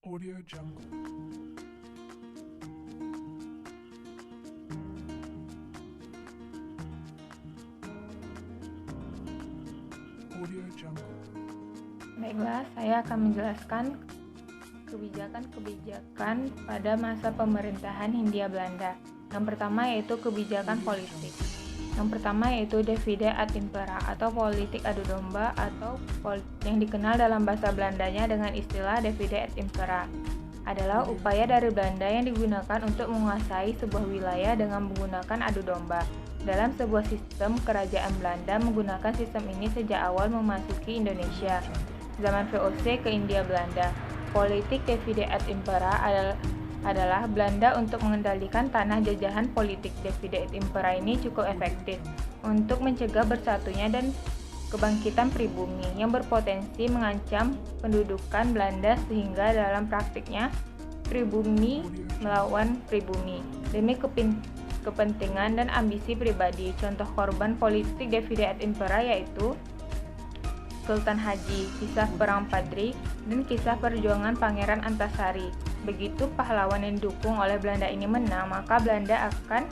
Audio Jungle. Audio Jungle. Baiklah, saya akan menjelaskan kebijakan-kebijakan pada masa pemerintahan Hindia Belanda. Yang pertama yaitu kebijakan politik. Yang pertama yaitu divide et impera atau politik adu domba atau yang dikenal dalam bahasa Belandanya dengan istilah divide et impera adalah upaya dari Belanda yang digunakan untuk menguasai sebuah wilayah dengan menggunakan adu domba. Dalam sebuah sistem, kerajaan Belanda menggunakan sistem ini sejak awal memasuki Indonesia. Zaman VOC ke Hindia Belanda, politik divide et impera adalah Belanda untuk mengendalikan tanah jajahan. Politik divide et impera ini cukup efektif untuk mencegah bersatunya dan kebangkitan pribumi yang berpotensi mengancam pendudukan Belanda, sehingga dalam praktiknya pribumi melawan pribumi demi kepentingan dan ambisi pribadi. Contoh korban politik divide et impera yaitu Sultan Haji, kisah perang Padri, dan kisah perjuangan Pangeran Antasari. Begitu pahlawan yang didukung oleh Belanda ini menang, maka Belanda akan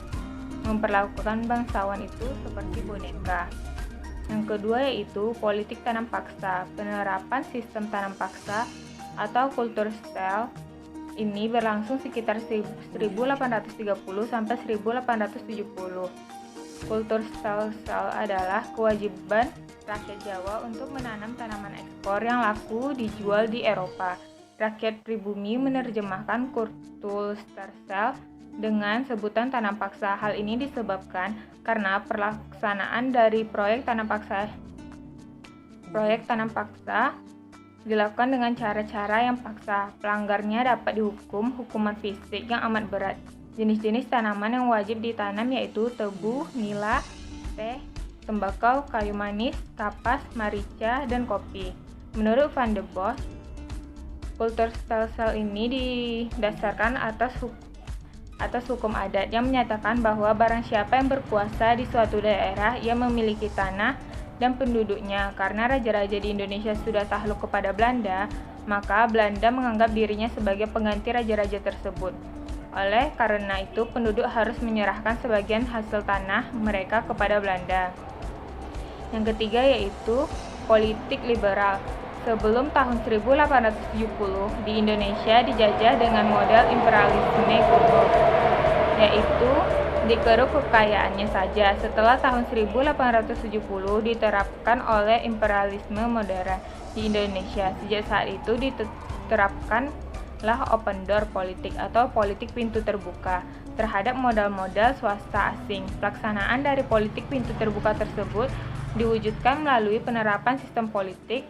memperlakukan bangsawan itu seperti boneka. Yang kedua yaitu politik tanam paksa. Penerapan sistem tanam paksa atau kultur stel ini berlangsung sekitar 1830 sampai 1870. Kultur stel adalah kewajiban rakyat Jawa untuk menanam tanaman ekspor yang laku dijual di Eropa. Rakyat pribumi menerjemahkan kultur stel dengan sebutan tanam paksa. Hal ini disebabkan karena pelaksanaan dari proyek tanam paksa dilakukan dengan cara-cara yang paksa. Pelanggarnya dapat dihukum hukuman fisik yang amat berat. Jenis-jenis tanaman yang wajib ditanam yaitu tebu, nila, teh, tembakau, kayu manis, kapas, marica, dan kopi. Menurut Van de Bos, kultur stel ini didasarkan atas hukum adat yang menyatakan bahwa barang siapa yang berkuasa di suatu daerah yang memiliki tanah dan penduduknya. Karena raja-raja di Indonesia sudah takluk kepada Belanda, maka Belanda menganggap dirinya sebagai pengganti raja-raja tersebut. Oleh karena itu, penduduk harus menyerahkan sebagian hasil tanah mereka kepada Belanda. Yang ketiga yaitu politik liberal. Sebelum tahun 1870, di Indonesia dijajah dengan model imperialisme kuno, yaitu dikeruk kekayaannya saja. Setelah tahun 1870 diterapkan oleh imperialisme modern di Indonesia. Sejak saat itu diterapkanlah open door politik atau politik pintu terbuka terhadap modal-modal swasta asing. Pelaksanaan dari politik pintu terbuka tersebut diwujudkan melalui penerapan sistem politik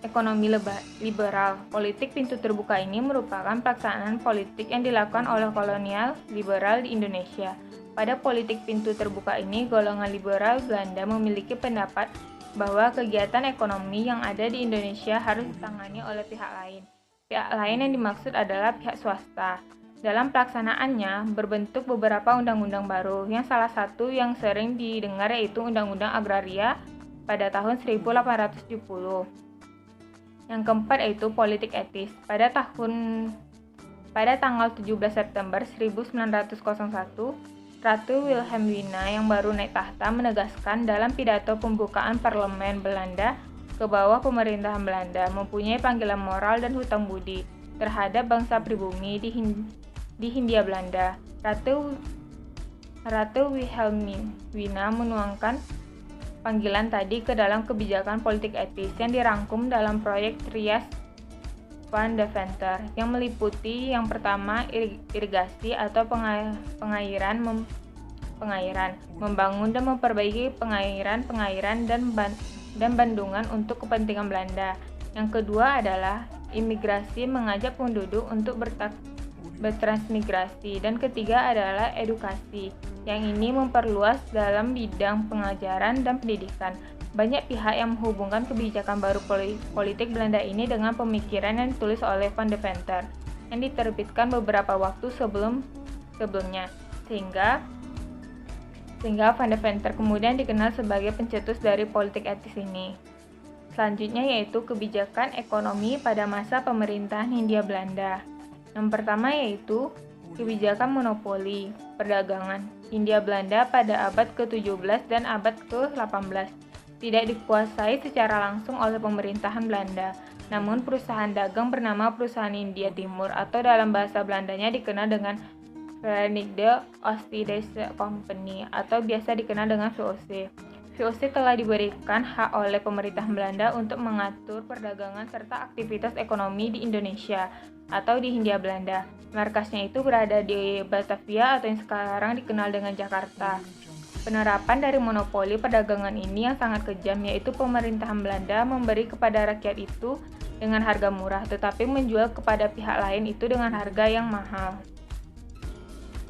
ekonomi liberal. Politik pintu terbuka ini merupakan pelaksanaan politik yang dilakukan oleh kolonial liberal di Indonesia. Pada politik pintu terbuka ini, golongan liberal Belanda memiliki pendapat bahwa kegiatan ekonomi yang ada di Indonesia harus ditangani oleh pihak lain. Pihak lain yang dimaksud adalah pihak swasta. Dalam pelaksanaannya, berbentuk beberapa undang-undang baru, yang salah satu yang sering didengar yaitu Undang-Undang Agraria pada tahun 1870. Yang keempat yaitu politik etis. Pada tanggal 17 September 1901, Ratu Wilhelmina yang baru naik tahta menegaskan dalam pidato pembukaan parlemen Belanda ke bawah pemerintahan Belanda mempunyai panggilan moral dan hutang budi terhadap bangsa pribumi di Hindia Belanda. Ratu Wilhelmina menuangkan panggilan tadi ke dalam kebijakan politik etis yang dirangkum dalam proyek Trias van Deventer yang meliputi yang pertama irigasi atau pengairan, membangun dan memperbaiki pengairan dan bendungan untuk kepentingan Belanda. Yang kedua adalah imigrasi, mengajak penduduk untuk bertransmigrasi, dan ketiga adalah edukasi, yang ini memperluas dalam bidang pengajaran dan pendidikan. Banyak pihak yang menghubungkan kebijakan baru politik Belanda ini dengan pemikiran yang ditulis oleh Van Deventer yang diterbitkan beberapa waktu sebelumnya, sehingga Van Deventer kemudian dikenal sebagai pencetus dari politik etis ini. Selanjutnya yaitu kebijakan ekonomi pada masa pemerintahan Hindia Belanda. Yang pertama yaitu kebijakan monopoli perdagangan Hindia Belanda pada abad ke-17 dan abad ke-18. Tidak dikuasai secara langsung oleh pemerintahan Belanda, namun perusahaan dagang bernama Perusahaan India Timur atau dalam bahasa Belandanya dikenal dengan Verenigde Oostindische Compagnie atau biasa dikenal dengan VOC. VOC telah diberikan hak oleh pemerintah Belanda untuk mengatur perdagangan serta aktivitas ekonomi di Indonesia atau di Hindia Belanda. Markasnya itu berada di Batavia atau yang sekarang dikenal dengan Jakarta. Penerapan dari monopoli perdagangan ini yang sangat kejam, yaitu pemerintahan Belanda memberi kepada rakyat itu dengan harga murah, tetapi menjual kepada pihak lain itu dengan harga yang mahal.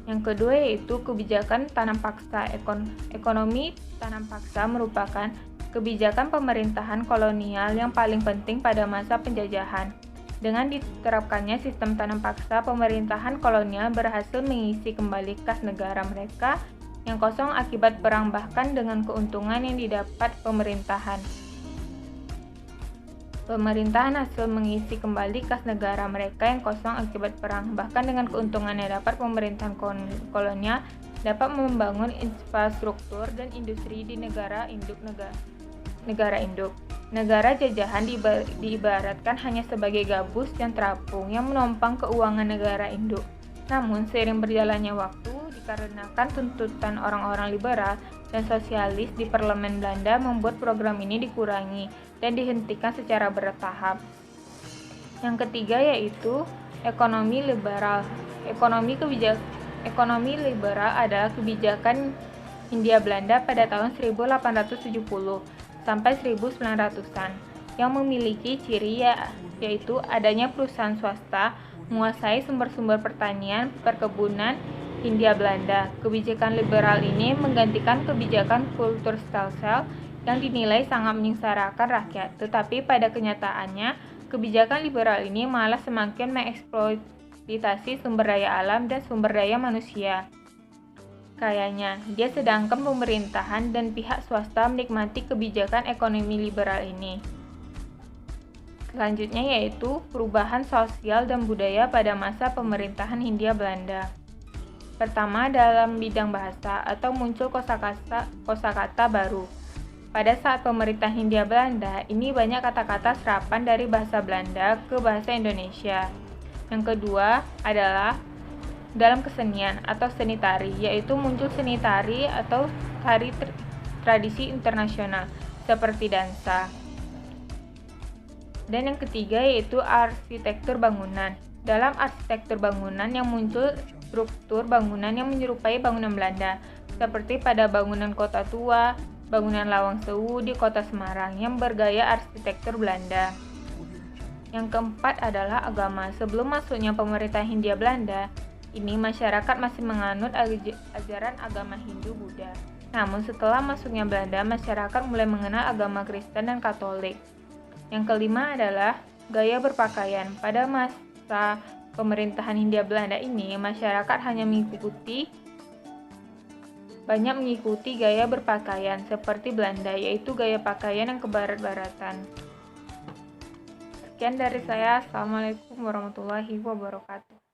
Yang kedua yaitu kebijakan tanam paksa. Ekonomi tanam paksa merupakan kebijakan pemerintahan kolonial yang paling penting pada masa penjajahan. Dengan diterapkannya sistem tanam paksa, pemerintahan kolonial berhasil mengisi kembali kas negara mereka yang kosong akibat perang, bahkan dengan keuntungan yang didapat pemerintahan. Pemerintahan hasil mengisi kembali kas negara mereka yang kosong akibat perang, bahkan dengan keuntungan yang dapat pemerintahan kolonial dapat membangun infrastruktur dan industri di negara induk. Negara jajahan diibaratkan hanya sebagai gabus yang terapung yang menopang keuangan negara induk. Namun seiring berjalannya waktu, dikarenakan tuntutan orang-orang liberal dan sosialis di parlemen Belanda membuat program ini dikurangi dan dihentikan secara bertahap. Yang ketiga yaitu ekonomi liberal. Ekonomi liberal adalah kebijakan Hindia Belanda pada tahun 1870 sampai 1900-an yang memiliki ciri yaitu adanya perusahaan swasta menguasai sumber-sumber pertanian, perkebunan Hindia Belanda. Kebijakan liberal ini menggantikan kebijakan Kulturstelsel yang dinilai sangat menyengsarakan rakyat. Tetapi pada kenyataannya, kebijakan liberal ini malah semakin mengeksploitasi sumber daya alam dan sumber daya manusia. Kayaknya, sedangkan pemerintahan dan pihak swasta menikmati kebijakan ekonomi liberal ini. Selanjutnya yaitu perubahan sosial dan budaya pada masa pemerintahan Hindia Belanda. Pertama, dalam bidang bahasa atau muncul kosakata baru. Pada saat pemerintah Hindia Belanda, ini banyak kata-kata serapan dari bahasa Belanda ke bahasa Indonesia. Yang kedua adalah dalam kesenian atau seni tari, yaitu muncul seni tari atau tari tradisi internasional seperti dansa. Dan yang ketiga yaitu arsitektur bangunan. Dalam arsitektur bangunan yang muncul struktur bangunan yang menyerupai bangunan Belanda, seperti pada bangunan Kota Tua, bangunan Lawang Sewu di Kota Semarang yang bergaya arsitektur Belanda. Yang keempat adalah agama. Sebelum masuknya pemerintah Hindia Belanda, ini masyarakat masih menganut ajaran agama Hindu-Buddha. Namun setelah masuknya Belanda, masyarakat mulai mengenal agama Kristen dan Katolik. Yang kelima adalah gaya berpakaian. Pada masa pemerintahan Hindia Belanda ini, masyarakat hanya banyak mengikuti gaya berpakaian seperti Belanda, yaitu gaya pakaian yang kebarat-baratan. Sekian dari saya. Assalamualaikum warahmatullahi wabarakatuh.